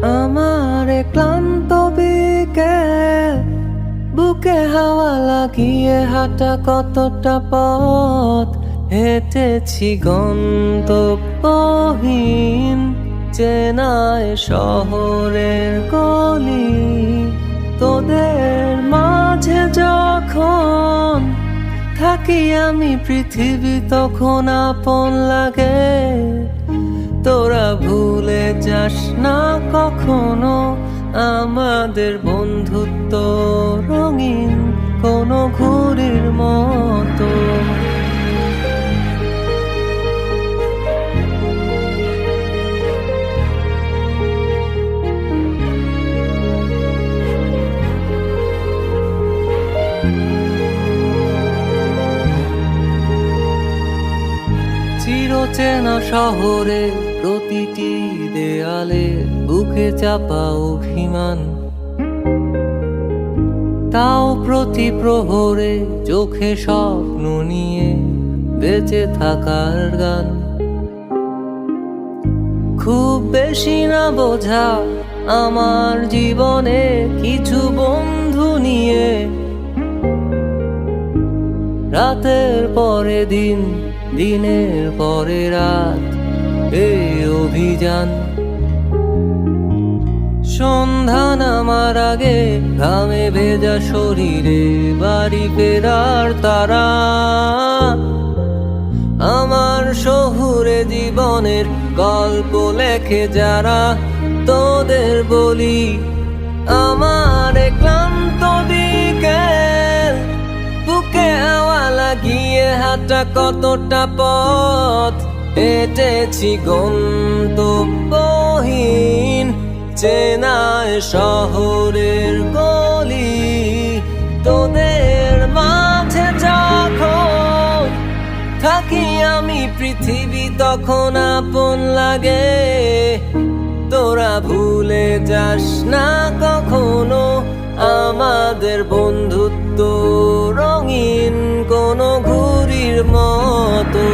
আমার ক্লান্ত বিকেল, বুকে হাওয়া লাগিয়ে হাঁটা কতটা পথ হেঁটেছি গন্তব্যহীন চেনায় শহরের গলি। তোদের মাঝে যখন থাকি আমি, পৃথিবী তখন আপন লাগে। তোরা ভুলে যাস না কখনো আমাদের বন্ধুত্ব রঙিন কোনো ঘুড়ির মতো। চিরচেনা শহরে প্রতিটি দেয়ালে বুকে চাপা অভিমান, তাও প্রতি প্রহরে চোখে স্বপ্ন নিয়ে বেঁচে থাকার গান। খুব বেশি না বোঝা আমার জীবনে, কিছু বন্ধু নিয়ে রাতের পরে দিন, দিনের পরে রাত এই অভিযান। সন্ধ্যা নামার আগে ঘামে ভেজা শরীরে বাড়ি ফেরার তারা। আমার শহুরে জীবনের গল্প লেখে যারা, তোদের বলি আমার ক্লান্ত বিকেল, বুকে হাওয়া লাগিয়ে হাঁটা কতটা পথ হেঁটেছি গন্তব্যহীন চেনায় শহরের গলি। তোদের মাঝে যখন থাকি আমি, পৃথিবী তখন আপন লাগে। তোরা ভুলে যাস না কখনো আমাদের বন্ধুত্ব রঙিন কোনো ঘুড়ির মতো।